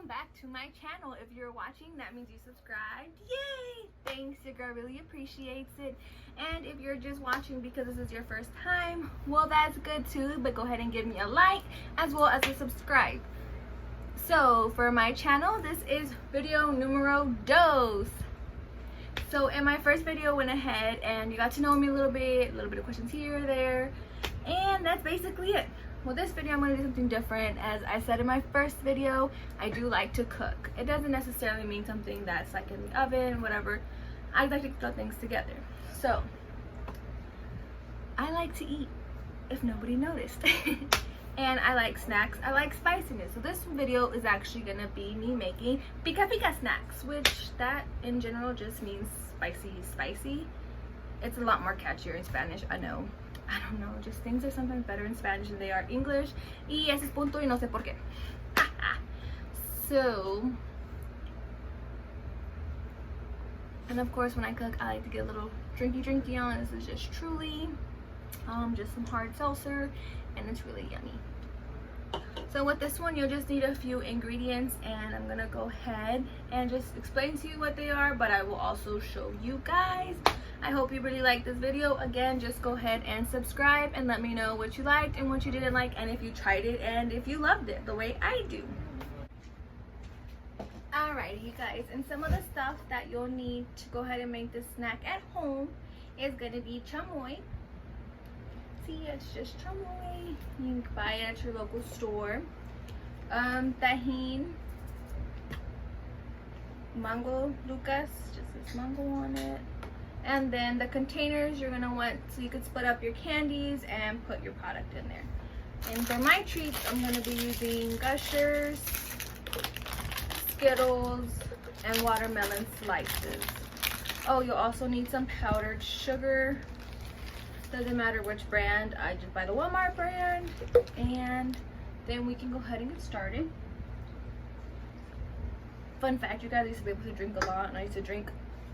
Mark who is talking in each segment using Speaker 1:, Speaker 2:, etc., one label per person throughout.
Speaker 1: welcome back to my channel. If you're watching, that means you subscribed. Yay! Thanks, your girl really appreciates it. And if you're just watching because this is your first time, well, that's good too, but go ahead and give me a like as well as a subscribe. So for my channel, this is video numero dos. So in my first video, went ahead and you got to know me a little bit of questions here or there, and that's basically it. Well, this video I'm going to do something different. As I said in my first video, I do like to cook. It doesn't necessarily mean something that's like in the oven, whatever. I like to throw things together. So, I like to eat, if nobody noticed. And I like snacks. I like spiciness. So this video is actually going to be me making Pica snacks, which that in general just means spicy. It's a lot more catchier in Spanish, I know. I don't know, just things are sometimes better in Spanish than they are English. Y ese es punto y no sé por qué. So, and of course when I cook, I like to get a little drinky on. This is just Truly, just some hard seltzer, and it's really yummy. So with this one, you'll just need a few ingredients, and I'm gonna go ahead and just explain to you what they are, but I will also show you guys. I hope you really liked this video. Again, just go ahead and subscribe and let me know what you liked and what you didn't like, and if you tried it and if you loved it the way I do. Alright, you guys, and some of the stuff that you'll need to go ahead and make this snack at home is gonna be chamoy. See, it's just chamoy. You can buy it at your local store. Tajin, mango Lucas, just says mango on it. And then the containers you're gonna want so you can split up your candies and put your product in there. And for my treats, I'm gonna be using Gushers, Skittles, and watermelon slices. Oh, you'll also need some powdered sugar. Doesn't matter which brand, I just buy the Walmart brand. And then we can go ahead and get started. Fun fact, you guys, I used to be able to drink a lot, and I used to drink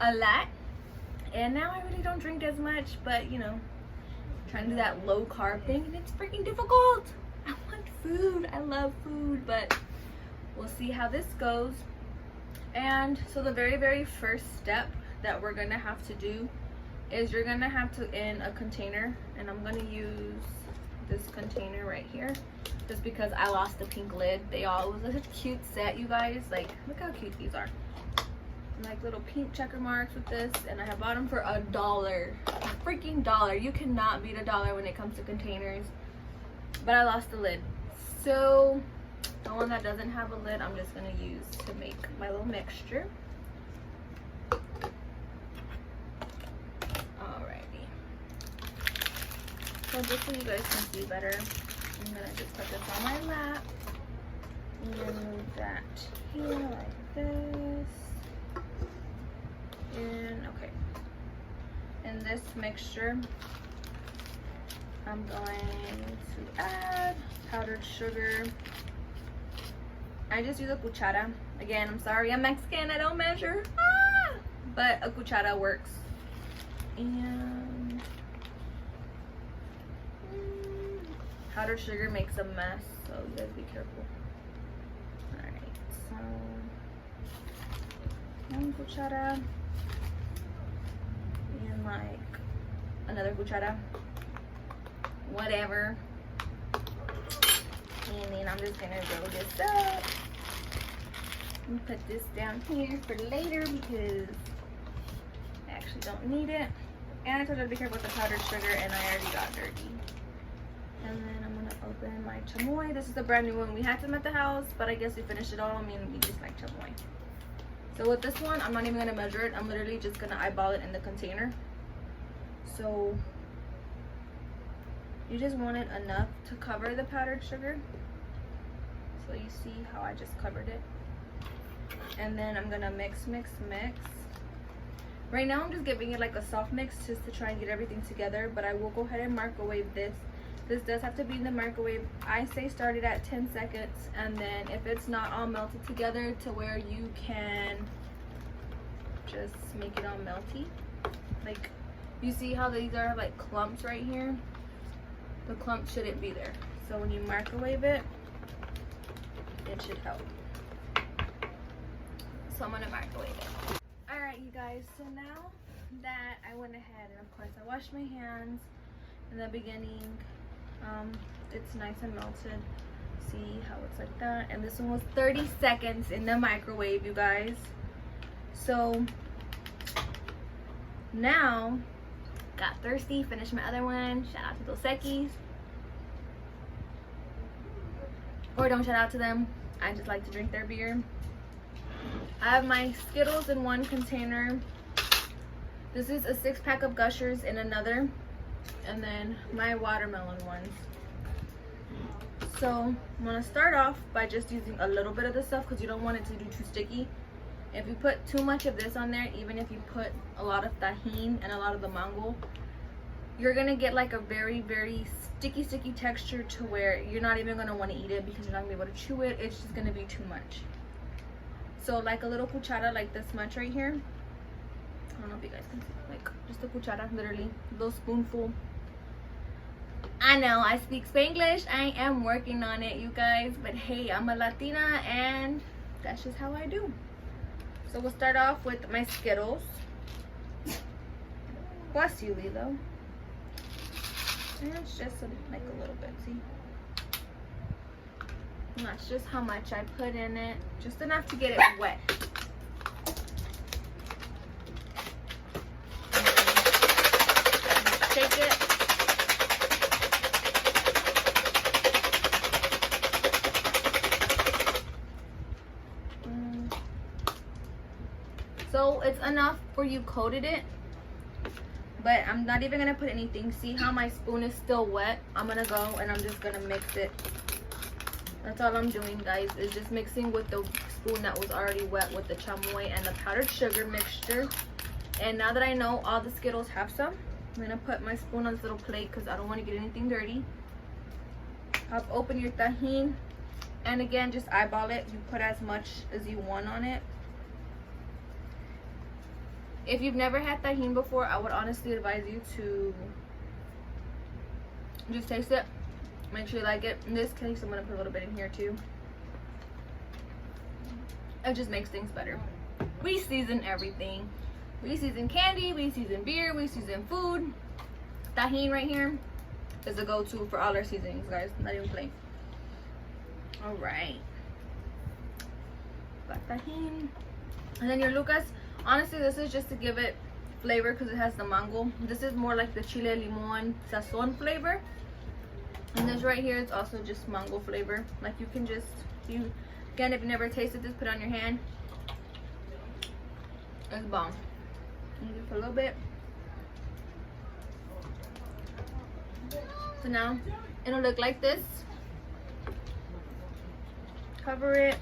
Speaker 1: a lot. And now I really don't drink as much, but you know, trying to do that low carb thing, and it's freaking difficult. I want food, I love food, but we'll see how this goes. And so the very first step that we're gonna have to do is you're gonna have to in a container, and I'm gonna use this container right here just because I lost the pink lid. It was a cute set, you guys. Like, look how cute these are. Like little pink checker marks with this, and I have bought them for $1. A freaking $1. You cannot beat $1 when it comes to containers. But I lost the lid, so the one that doesn't have a lid I'm just gonna use to make my little mixture. Alrighty, so just so you guys can see better, I'm gonna just put this on my lap and move that here like this. And okay, in this mixture I'm going to add powdered sugar. I just use a cuchara. Again, I'm sorry, I'm Mexican, I don't measure, but a cuchara works. And powdered sugar makes a mess, so you guys be careful. Alright, so 1 cuchara. And like another cuchara, whatever. And then I'm just gonna roll this up and put this down here for later because I actually don't need it. And I told you to be careful with the powdered sugar, and I already got dirty. And then I'm gonna open my chamoy. This is a brand new one. We had some at the house, but I guess we finished it all. I mean, we just like chamoy. So with this one, I'm not even gonna measure it. I'm literally just gonna eyeball it in the container. So you just want it enough to cover the powdered sugar. So you see how I just covered it. And then I'm gonna mix. Right now I'm just giving it like a soft mix just to try and get everything together, but I will go ahead and microwave this. This does have to be in the microwave. I say start it at 10 seconds, and then if it's not all melted together to where you can just make it all melty. Like, you see how these are like clumps right here? The clumps shouldn't be there. So when you microwave it, it should help. so I'm gonna microwave it. All right, you guys, so now that I went ahead and of course I washed my hands in the beginning, it's nice and melted. See how it's like that? And this one was 30 seconds in the microwave, you guys. So now got thirsty, finished my other one. Shout out to Dos Equis. Or don't shout out to them, I just like to drink their beer. I have my Skittles in one container. This is a 6-pack of Gushers in another, and then my watermelon ones. So I'm gonna start off by just using a little bit of this stuff because you don't want it to do too sticky. If you put too much of this on there, even if you put a lot of tajin and a lot of the mango, you're gonna get like a very, very sticky texture to where you're not even gonna want to eat it because you're not gonna be able to chew it. It's just gonna be too much. So like a little cuchara, like this much right here. I don't know if you guys can see, like just a cuchara, literally, a little spoonful. I know I speak Spanglish. I am working on it, you guys, but hey, I'm a Latina and that's just how I do. So we'll start off with my Skittles. Bless you, Lilo. And it's just like a little bit, see? And that's just how much I put in it. Just enough to get it wet. Shake it. So it's enough where you coated it, but I'm not even gonna put anything. See how my spoon is still wet? I'm gonna go and I'm just gonna mix it. That's all I'm doing, guys, is just mixing with the spoon that was already wet with the chamoy and the powdered sugar mixture. And now that I know all the Skittles have some, I'm gonna put my spoon on this little plate because I don't want to get anything dirty. Pop open your tajin, and again, just eyeball it. You put as much as you want on it. If you've never had tajin before, I would honestly advise you to just taste it. Make sure you like it. In this case, I'm going to put a little bit in here too. It just makes things better. We season everything. We season candy, we season beer, we season food. Tajin right here is a go-to for all our seasonings, guys. Not even playing. Alright. Got tajin. And then your Lucas. Honestly, this is just to give it flavor because it has the mango. This is more like the chile limon sazon flavor. And this right here is also just mango flavor. Like you can just, again, if you never tasted this, put it on your hand. It's bomb. Just a little bit. So now it'll look like this. Cover it.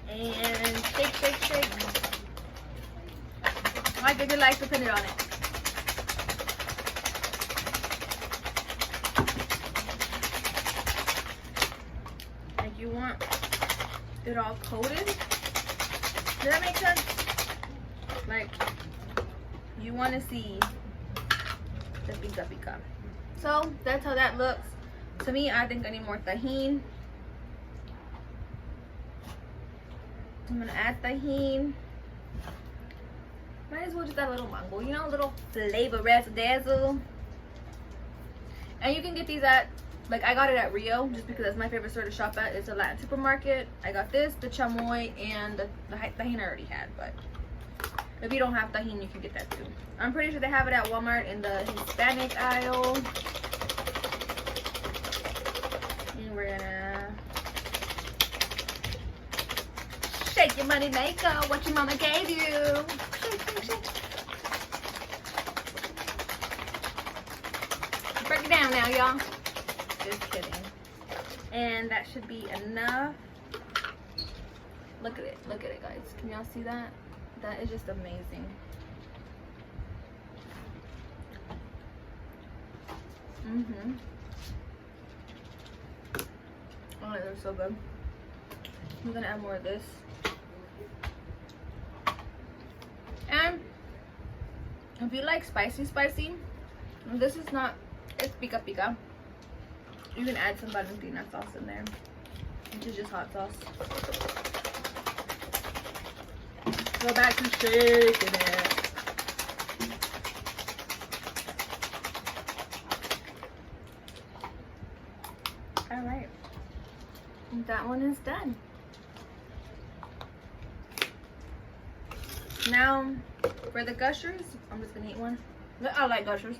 Speaker 1: And shake, shake, shake. Like if you like to put it on it. Like you want it all coated. Does that make sense? Like you want to see the pica pica. So that's how that looks. To me, I think I need more tajin. I'm gonna add tajin. Might as well just add a little mango, you know, a little flavor razzle dazzle. And you can get these at, like, I got it at Rio just because that's my favorite store to shop at. It's a Latin supermarket. I got this, the chamoy, and the tajin I already had. But if you don't have tajin, you can get that too. I'm pretty sure they have it at Walmart in the Hispanic aisle. And we're gonna shake your money maker, what your mama gave you. Shake, shake, shake. Break it down now, y'all. Just kidding. And that should be enough. Look at it, guys. Can y'all see that? That is just amazing. Oh, they're so good. I'm gonna add more of this. And if you like spicy, this is not, it's pica pica. You can add some Valentina sauce in there, which is just hot sauce. Go back to shaking it. Alright. That one is done. Now, for the gushers, I'm just gonna eat one. I like gushers.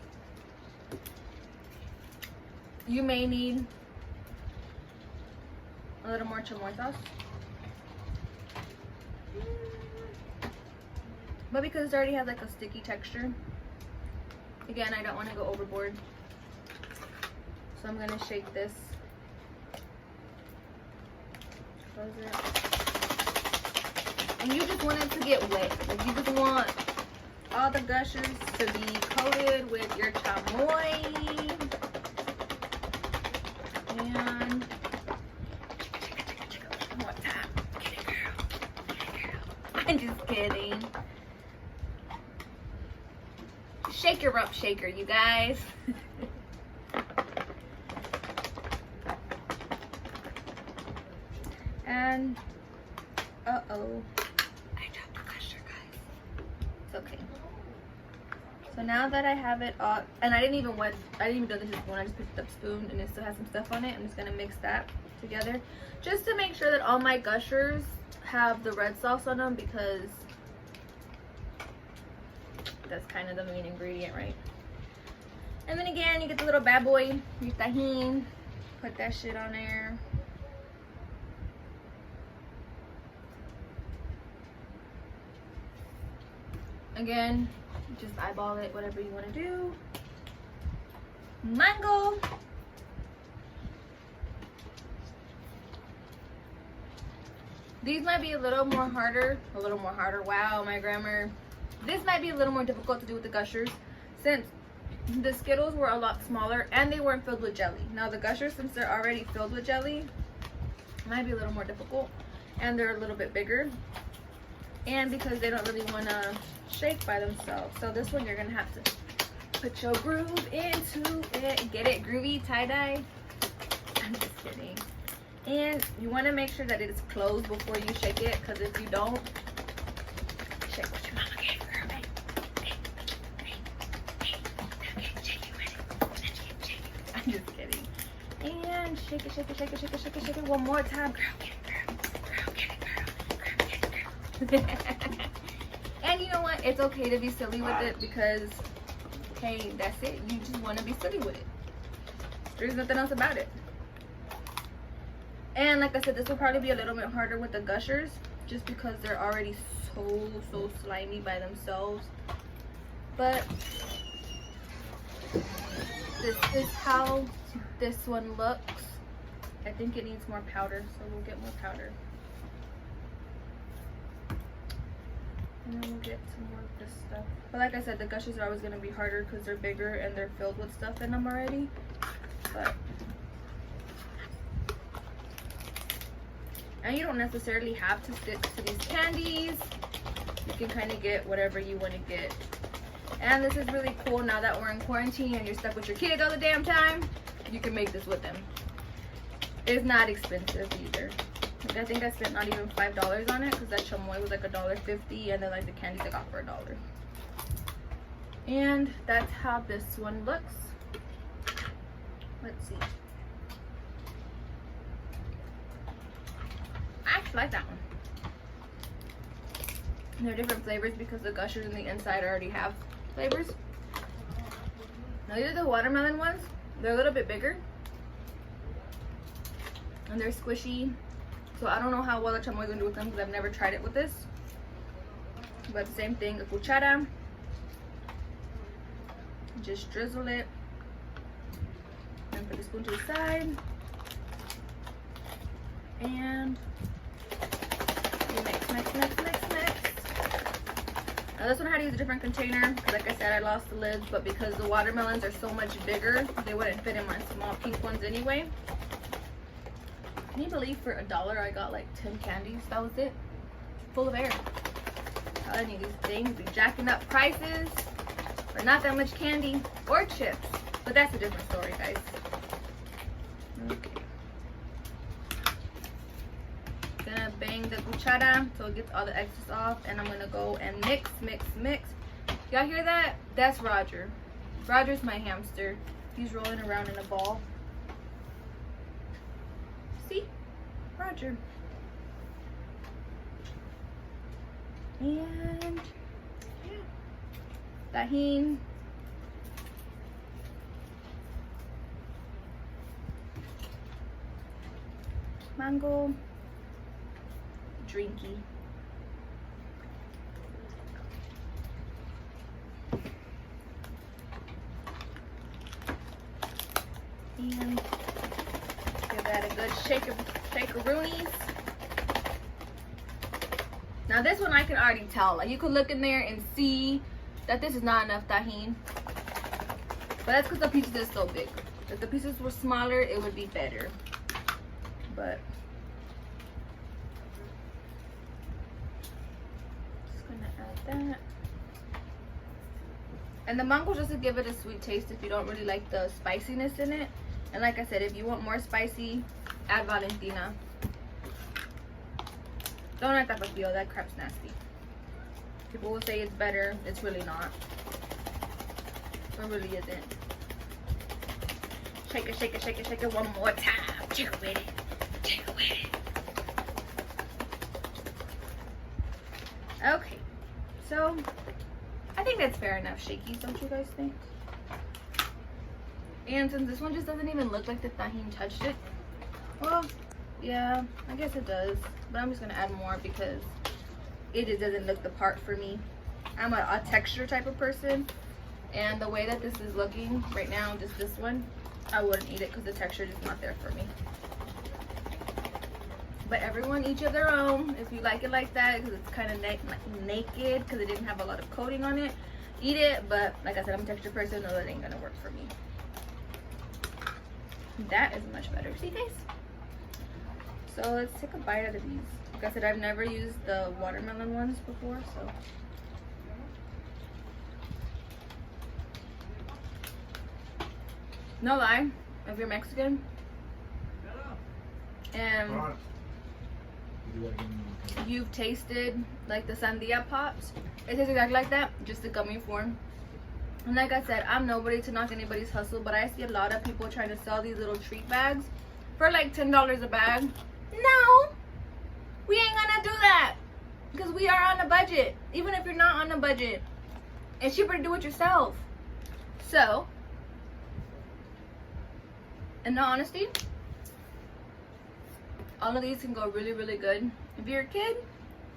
Speaker 1: You may need a little more chamoy sauce. But because it already has like a sticky texture, again, I don't want to go overboard. So I'm gonna shake this. Close it. And you just want it to get wet. Like you just want all the gushers to be coated with your chamoy. And one more time. Get it, girl. Get it, girl. I'm just kidding. Shaker up shaker, you guys. And uh-oh, I dropped the gusher, guys. It's okay. So now that I have it all, and I didn't even do this with a spoon, I just picked up a spoon and it still has some stuff on it. I'm just gonna mix that together just to make sure that all my gushers have the red sauce on them, because that's kind of the main ingredient, right? And then again, you get the little bad boy, your tahini, put that shit on there. Again, just eyeball it, whatever you want to do. Mango. These might be a little more harder. Wow, my grammar. This might be a little more difficult to do with the gushers, since the Skittles were a lot smaller and they weren't filled with jelly. Now the gushers, since they're already filled with jelly, might be a little more difficult, and they're a little bit bigger. And because they don't really want to shake by themselves. So this one you're going to have to put your groove into it. Get it groovy, tie-dye. I'm just kidding. And you want to make sure that it is closed before you shake it, because if you don't, shake what your mama gave, girl. I'm just kidding. And shake it, shake it, shake it, shake it, shake it, shake it one more time. Girl, get it, girl. Girl, get it, girl. Girl, get it, girl. And you know what? It's okay to be silly with it, because, hey, that's it. You just want to be silly with it. There's nothing else about it. And like I said, this will probably be a little bit harder with the gushers, just because they're already so slimy by themselves. But this is how this one looks. I think it needs more powder, so we'll get more powder. And then we'll get some more of this stuff. But like I said, the gushers are always going to be harder because they're bigger and they're filled with stuff in them already. But, and you don't necessarily have to stick to these candies. You can kind of get whatever you want to get. And this is really cool now that we're in quarantine and you're stuck with your kids all the damn time. You can make this with them. It's not expensive either. Like, I think I spent not even $5 on it, because that chamoy was like $1.50, and then like the candies I got for $1. And that's how this one looks. Let's see. I actually like that one. And they're different flavors because the gushers in the inside already have flavors. Now these are the watermelon ones. They're a little bit bigger. And they're squishy. So I don't know how well the chamoy is going to do with them, because I've never tried it with this. But the same thing, a cuchara. Just drizzle it. And put the spoon to the side. And mix. Now this one had to use a different container. Like I said, I lost the lids, but because the watermelons are so much bigger, they wouldn't fit in my small pink ones anyway. Can you believe for $1 I got like 10 candies? That was it. Full of air. I'm telling you, these things be jacking up prices for not that much candy or chips. But that's a different story, guys. Okay. Gonna bang the cuchara so it gets all the excess off, and I'm gonna go and mix. Y'all hear that? That's Roger. Roger's my hamster. He's rolling around in a ball. See? Roger. And yeah, tahini, mango, drinky. And give that a good shakeroonies. Now this one I can already tell. Like you could look in there and see that this is not enough tahini. But that's because the pieces are so big. If the pieces were smaller, it would be better. But just gonna add that. And the mango just to give it a sweet taste if you don't really like the spiciness in it. And like I said, if you want more spicy, add Valentina. Don't add tapatio, that crap's nasty. People will say it's better, it's really not. It really isn't. Shake it, shake it, shake it, shake it one more time. Jiggle with it, jiggle with it. Okay, so I think that's fair enough shakies, don't you guys think? And since this one just doesn't even look like the tahini touched it, well, yeah, I guess it does. But I'm just gonna add more because it just doesn't look the part for me. I'm a texture type of person, and the way that this is looking right now, just this one, I wouldn't eat it because the texture is not there for me. But everyone each of their own. If you like it like that, because it's kind of naked, because it didn't have a lot of coating on it, eat it. But like I said, I'm a texture person, so that ain't gonna work for me. That is much better. See, guys? So let's take a bite out of these. Like I said, I've never used the watermelon ones before, so. No lie, if you're Mexican and you've tasted like the sandia pops, it tastes exactly like that, just a gummy form. And like I said, I'm nobody to knock anybody's hustle, but I see a lot of people trying to sell these little treat bags for like $10 a bag. No, we ain't gonna do that because we are on a budget. Even if you're not on a budget, it's cheaper to do it yourself. So, in all honesty, all of these can go really, really good. If you're a kid,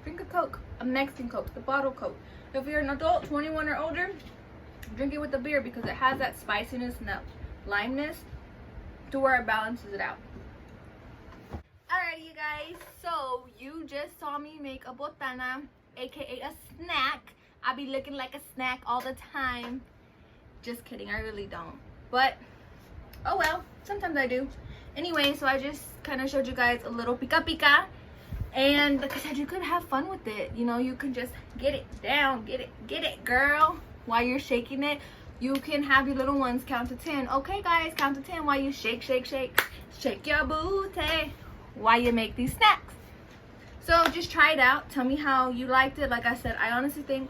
Speaker 1: drink a Coke, a Mexican Coke, the bottle Coke. If you're an adult, 21 or older, drink it with a beer because it has that spiciness and that limeness to where it balances it out. Alrighty, you guys, so you just saw me make a botana, aka a snack. I be looking like a snack all the time. Just kidding, I really don't. But, oh well, sometimes I do. Anyway, so I just kind of showed you guys a little pica. And like I said, you could have fun with it. You know, you can just get it down, get it, girl. While you're shaking it, you can have your little ones count to 10. Okay, guys, count to 10 while you shake your booty while you make these snacks. So just try it out. Tell me how you liked it. Like I said, I honestly think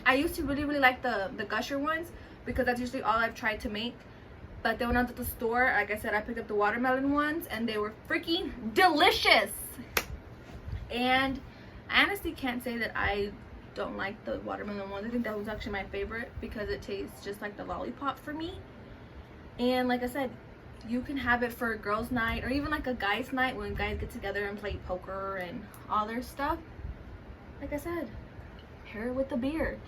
Speaker 1: I used to really like the gusher ones because that's usually all I've tried to make. But then when I was at the store, like I said, I picked up the watermelon ones and they were freaking delicious. And I honestly can't say that I don't like the watermelon ones. I think that was actually my favorite because it tastes just like the lollipop for me. And like I said, you can have it for a girls' night or even like a guys' night when guys get together and play poker and all their stuff. Like I said, pair it with a beer,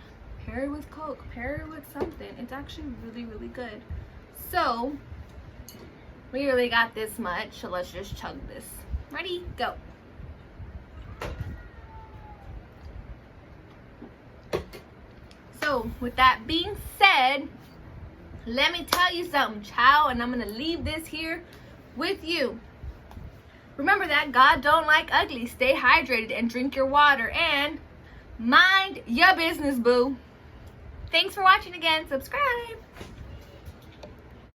Speaker 1: pair it with Coke, pair it with something. It's actually really, really good. So we really got this much, so let's just chug this. Ready? Go. So with that being said, let me tell you something, child, and I'm gonna leave this here with you. Remember that God don't like ugly. Stay hydrated and drink your water and mind your business, boo. Thanks for watching again. Subscribe.